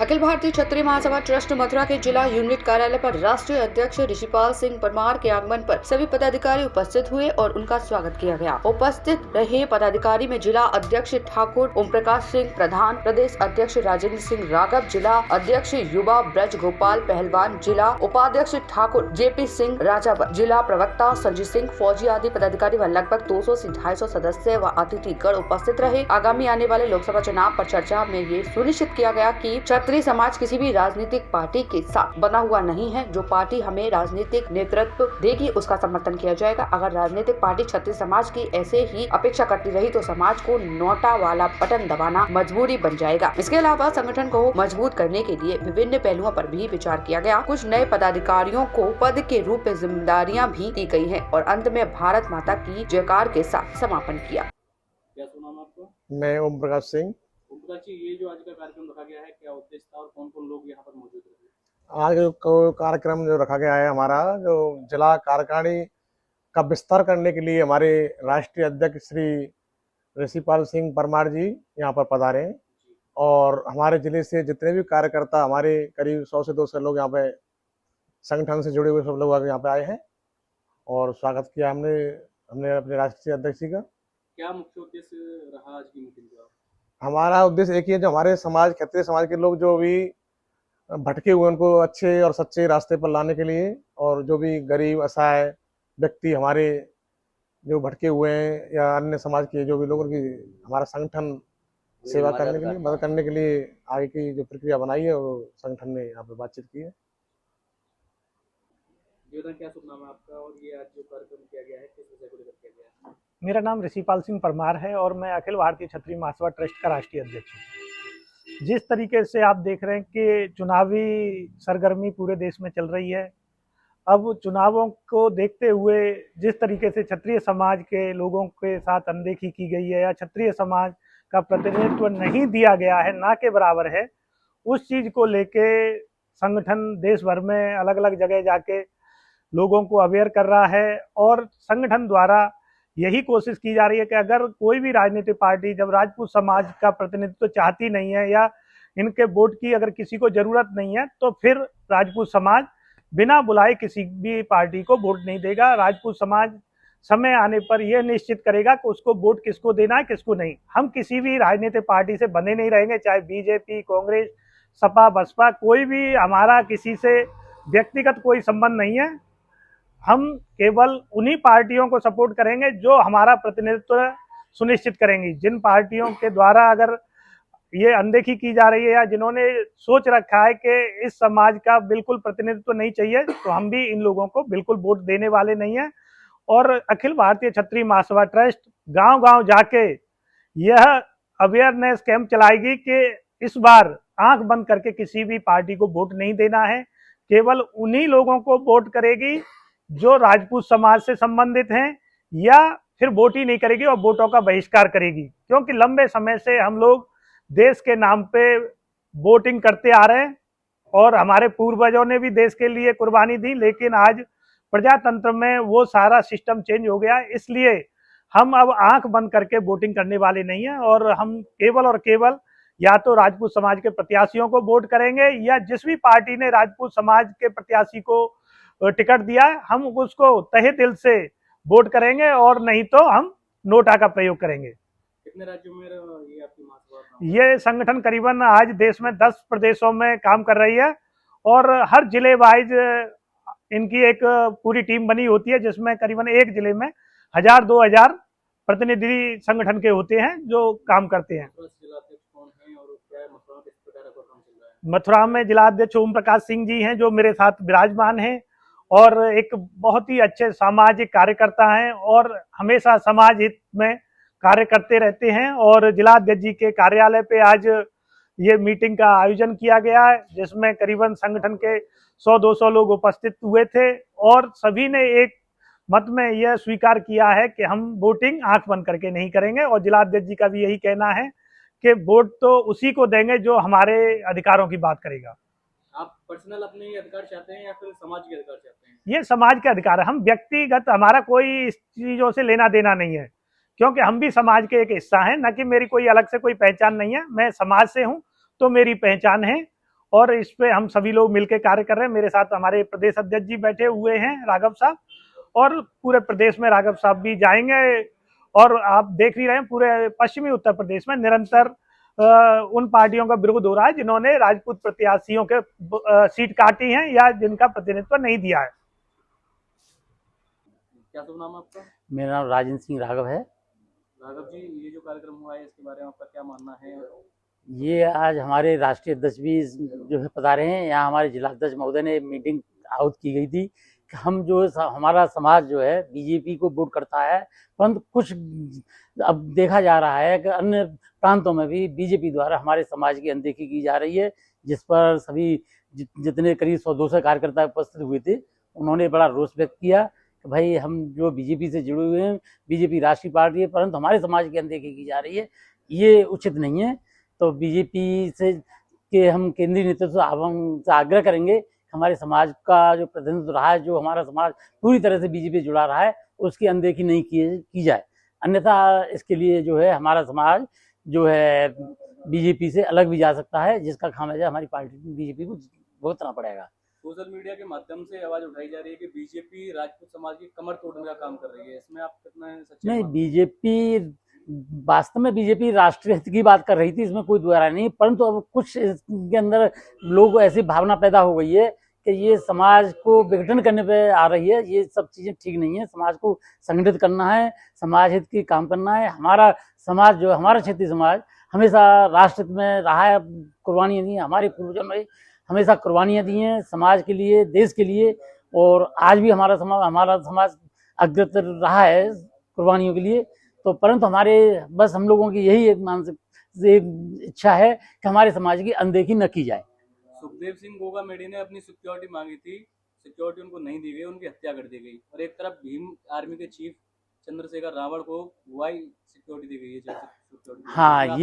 अखिल भारतीय क्षत्रिय महासभा trust Mathura के जिला unit कार्यालय पर राष्ट्रीय अध्यक्ष ऋषिपाल सिंह परमार के आगमन पर सभी पदाधिकारी उपस्थित हुए और उनका स्वागत किया गया। उपस्थित रहे पदाधिकारी में जिला अध्यक्ष ठाकुर ओम प्रकाश सिंह प्रधान, प्रदेश अध्यक्ष राजेंद्र सिंह राघव, जिला अध्यक्ष युवा ब्रज गोपाल पहलवान, जिला उपाध्यक्ष ठाकुर जेपी सिंह राजावर, जिला प्रवक्ता संजय सिंह फौजी आदि पदाधिकारी व लगभग 200 से 250 सदस्य व अतिथिगण उपस्थित रहे। आगामी आने वाले लोकसभा चुनाव पर चर्चा में ये सुनिश्चित किया गया कि क्षत्रिय समाज किसी भी राजनीतिक पार्टी के साथ बना हुआ नहीं है। जो पार्टी हमें राजनीतिक नेतृत्व देगी उसका समर्थन किया जाएगा। अगर राजनीतिक पार्टी क्षत्रिय समाज की ऐसे ही अपेक्षा करती रही तो समाज को नोटा वाला बटन दबाना मजबूरी बन जाएगा। इसके अलावा संगठन को मजबूत करने के लिए विभिन्न पहलुओं पर भी विचार किया गया। कुछ नए पदाधिकारियों को पद के रूप में जिम्मेदारियां भी दी गई है और अंत में भारत माता की जयकार के साथ समापन किया। क्या सुना आपको? मैं ओम प्रकाश सिंह। ओम प्रकाश जी, ये जो आज का कार्यक्रम रखा गया है, क्या उद्देश्य था और कौन कौन लोग यहाँ पर मौजूद रहे? आज जो कार्यक्रम जो रखा गया है, हमारा जो जिला कार्यकारिणी का विस्तार करने के लिए हमारे राष्ट्रीय अध्यक्ष श्री ऋषिपाल सिंह परमार जी यहाँ पर पधारे और हमारे जिले से जितने भी कार्यकर्ता हमारे करीब 100 से 200 लोग यहाँ पे संगठन से जुड़े हुए सब लोग यहाँ पे आए हैं और स्वागत किया हमने अपने राष्ट्रीय अध्यक्ष जी का। क्या मुख्य उद्देश्य रहा आज की मीटिंग का? हमारा उद्देश्य एक ही है, जो हमारे समाज क्षत्रिय समाज के लोग जो भी भटके हुए उनको अच्छे और सच्चे रास्ते पर लाने के लिए और जो भी गरीब असहाय व्यक्ति हमारे जो भटके हुए हैं या अन्य समाज के जो भी लोगों की हमारा संगठन सेवा करने के लिए मदद करने के लिए आगे की जो प्रक्रिया बनाई है वो संगठन ने यहाँ पे बातचीत की है। क्या शुभ नाम है आपका और ये आज जो कार्यक्रम किया गया है किस विषय को लेकर किया गया है? मेरा नाम ऋषिपाल सिंह परमार है और मैं अखिल भारतीय क्षत्रिय महासभा ट्रस्ट का राष्ट्रीय अध्यक्ष हूँ। जिस तरीके से आप देख रहे हैं कि चुनावी सरगर्मी पूरे देश में चल रही है, अब चुनावों को देखते हुए जिस तरीके से क्षत्रिय समाज के लोगों के साथ अनदेखी की गई है या क्षत्रिय समाज का प्रतिनिधित्व नहीं दिया गया है, ना के बराबर है, उस चीज़ को लेके संगठन देश भर में अलग अलग जगह जाके लोगों को अवेयर कर रहा है और संगठन द्वारा यही कोशिश की जा रही है कि अगर कोई भी राजनीतिक पार्टी जब राजपूत समाज का प्रतिनिधित्व चाहती नहीं है या इनके वोट की अगर किसी को ज़रूरत नहीं है तो फिर राजपूत समाज बिना बुलाए किसी भी पार्टी को वोट नहीं देगा। राजपूत समाज समय आने पर यह निश्चित करेगा कि उसको वोट किसको देना है किसको नहीं। हम किसी भी राजनीतिक पार्टी से बंधे नहीं रहेंगे, चाहे बीजेपी, कांग्रेस, सपा, बसपा, कोई भी हमारा किसी से व्यक्तिगत कोई संबंध नहीं है। हम केवल उन्हीं पार्टियों को सपोर्ट करेंगे जो हमारा प्रतिनिधित्व सुनिश्चित करेंगी। जिन पार्टियों के द्वारा अगर ये अनदेखी की जा रही है या जिन्होंने सोच रखा है कि इस समाज का बिल्कुल प्रतिनिधित्व नहीं चाहिए तो हम भी इन लोगों को बिल्कुल वोट देने वाले नहीं हैं। और अखिल भारतीय क्षत्रिय महासभा ट्रस्ट गांव-गांव जाके यह अवेयरनेस कैंप चलाएगी कि इस बार आंख बंद करके किसी भी पार्टी को वोट नहीं देना है, केवल उन्हीं लोगों को वोट करेगी जो राजपूत समाज से संबंधित हैं या फिर वोट ही नहीं करेगी और वोटों का बहिष्कार करेगी। क्योंकि लंबे समय से हम लोग देश के नाम पे वोटिंग करते आ रहे हैं और हमारे पूर्वजों ने भी देश के लिए कुर्बानी दी, लेकिन आज प्रजातंत्र में वो सारा सिस्टम चेंज हो गया। इसलिए हम अब आंख बंद करके वोटिंग करने वाले नहीं हैं और हम केवल और केवल या तो राजपूत समाज के प्रत्याशियों को वोट करेंगे या जिस भी पार्टी ने राजपूत समाज के प्रत्याशी को टिकट दिया है हम उसको तहे दिल से वोट करेंगे और नहीं तो हम नोटा का प्रयोग करेंगे। कितने राज्यों में ये आपकी महासभा? ये संगठन करीबन आज देश में 10 प्रदेशों में काम कर रही है और हर जिले वाइज इनकी एक पूरी टीम बनी होती है जिसमें करीबन एक जिले में 1000-2000 प्रतिनिधि संगठन के होते हैं जो काम करते हैं। मथुरा में जिलाध्यक्ष ओम प्रकाश सिंह जी हैं जो मेरे साथ विराजमान हैं और एक बहुत ही अच्छे सामाजिक कार्यकर्ता हैं और हमेशा समाज हित में कार्य करते रहते हैं। और जिलाध्यक्ष जी के कार्यालय पे आज ये मीटिंग का आयोजन किया गया है जिसमें करीबन संगठन के 100-200 लोग उपस्थित हुए थे और सभी ने एक मत में यह स्वीकार किया है कि हम वोटिंग आंख बंद करके नहीं करेंगे। और जिलाध्यक्ष जी का भी यही कहना है कि वोट तो उसी को देंगे जो हमारे अधिकारों की बात करेगा। आप पर्सनल अपने अधिकार चाहते हैं या फिर समाज के अधिकार चाहते हैं? ये समाज के अधिकार है, हम व्यक्तिगत हमारा कोई इस चीज़ों से लेना देना नहीं है क्योंकि हम भी समाज के एक हिस्सा हैं, न कि मेरी कोई अलग से कोई पहचान नहीं है। मैं समाज से हूँ तो मेरी पहचान है और इस पे हम सभी लोग मिलकर कार्य कर रहे हैं। मेरे साथ हमारे प्रदेश अध्यक्ष जी बैठे हुए हैं, राघव साहब, और पूरे प्रदेश में राघव साहब भी जाएंगे। और आप देख ही रहे हैं पूरे पश्चिमी उत्तर प्रदेश में निरंतर उन पार्टियों का विरोध हो रहा है जिन्होंने राजपूत प्रत्याशियों के सीट काटी हैं या जिनका प्रतिनिधित्व नहीं दिया है। क्या शुभ नाम है आपका? मेरा नाम राजेंद्र सिंह राघव है। राघव जी, ये जो कार्यक्रम हुआ है इसके बारे में आपका क्या मानना है? ये आज हमारे राष्ट्रीय अध्यक्ष भी जो है पधारे हैं। यहाँ हमारे जिला अध्यक्ष महोदय ने मीटिंग आहुत की गई थी कि हम जो हमारा समाज जो है बीजेपी को वोट करता है, परंतु कुछ अब देखा जा रहा है कि अन्य प्रांतों में भी बीजेपी द्वारा हमारे समाज की अनदेखी की जा रही है, जिस पर सभी जितने करीब 100-200 कार्यकर्ता उपस्थित हुए थे, उन्होंने बड़ा रोष व्यक्त किया कि भाई हम जो बीजेपी से जुड़े हुए हैं, बीजेपी राष्ट्रीय पार्टी है, परंतु हमारे समाज की अनदेखी की जा रही है, ये उचित नहीं है। तो बीजेपी से के हम केंद्रीय नेतृत्व से आग्रह करेंगे कि हमारे समाज का जो प्रतिनिधित्व रहा है, जो हमारा समाज पूरी तरह से बीजेपी से जुड़ा रहा है, उसकी अनदेखी नहीं की जाए। अन्यथा इसके लिए जो है हमारा समाज जो है बीजेपी से अलग भी जा सकता है, जिसका खामियाजा हमारी पार्टी बीजेपी को भुगतना पड़ेगा। सोशल मीडिया के माध्यम से आवाज उठाई जा रही है कि बीजेपी राजपूत समाज की कमर तोड़ने का काम कर रही है, इसमें आप कितना सच्चे? नहीं, बीजेपी वास्तव में बीजेपी राष्ट्रीय हित की बात कर रही थी, इसमें कोई दोहरा नहीं, परंतु अब कुछ इसके अंदर लोगों ऐसी भावना पैदा हो गई है कि ये समाज को विघटन करने पे आ रही है। ये सब चीज़ें ठीक नहीं है। समाज को संगठित करना है, समाज हित की काम करना है। हमारा समाज जो है, हमारा क्षेत्रीय समाज हमेशा राष्ट्र हित में रहा है, कुर्बानियाँ दी हैं, हमारे पूर्वजों ने हमेशा कुर्बानियाँ दी हैं समाज के लिए, देश के लिए, और आज भी हमारा समाज अग्रसर रहा है कुर्बानियों के लिए। तो परंतु हमारे बस हम लोगों की यही एक मानसिक एक इच्छा है कि हमारे समाज की अनदेखी न की जाए। सुखदेव सिंह गोगामेडी ने अपनी सिक्योरिटी मांगी थी, सिक्योरिटी उनको नहीं दी गई, उनकी हत्या कर दी गई, और एक तरफ भीम आर्मी के चीफ चंद्रशेखर रावण को वाई सिक्योरिटी दी गई है। हाँ,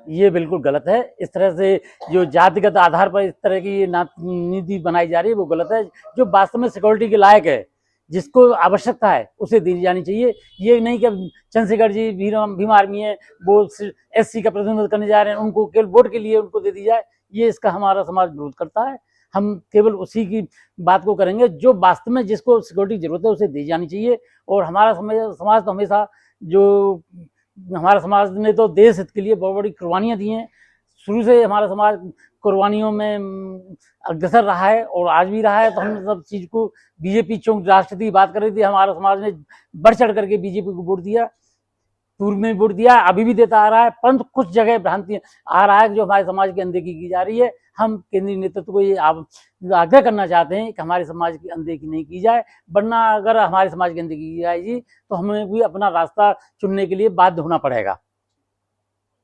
ये बिल्कुल गलत है। इस तरह से जो जातिगत आधार पर इस तरह की नीति बनाई जा रही है वो गलत है। जो वास्तव में सिक्योरिटी के लायक है, जिसको आवश्यकता है, उसे दी जानी चाहिए। ये नहीं कि चंद्रशेखर जी भीम आर्मी है, वो SC का प्रतिनिधित्व करने जा रहे हैं, उनको केवल वोट के लिए उनको दे दी जाए, ये इसका हमारा समाज विरोध करता है। हम केवल उसी की बात को करेंगे जो वास्तव में जिसको सिक्योरिटी की जरूरत है उसे दी जानी चाहिए। और हमारा समाज तो हमेशा जो हमारा समाज ने तो देश हित के लिए बहुत बड़ी कुर्बानियाँ दी हैं। शुरू से हमारा समाज कुर्बानियों में अग्रसर रहा है और आज भी रहा है। तो हम सब चीज़ को बीजेपी चौंक राष्ट्रपति की बात कर रही थी, हमारा समाज ने बढ़ चढ़ करके बीजेपी को वोट दिया, पूर्व में वोट दिया, अभी भी देता आ रहा है। परंतु कुछ जगह भ्रांति आ रहा है जो हमारे समाज की अनदेखी की जा रही है। हम केंद्रीय नेतृत्व को ये आग्रह करना चाहते हैं कि हमारे समाज की अनदेखी नहीं की जाए, वरना अगर हमारे समाज की अनदेखी की जाएगी तो हमें भी अपना रास्ता चुनने के लिए बाध्य होना पड़ेगा।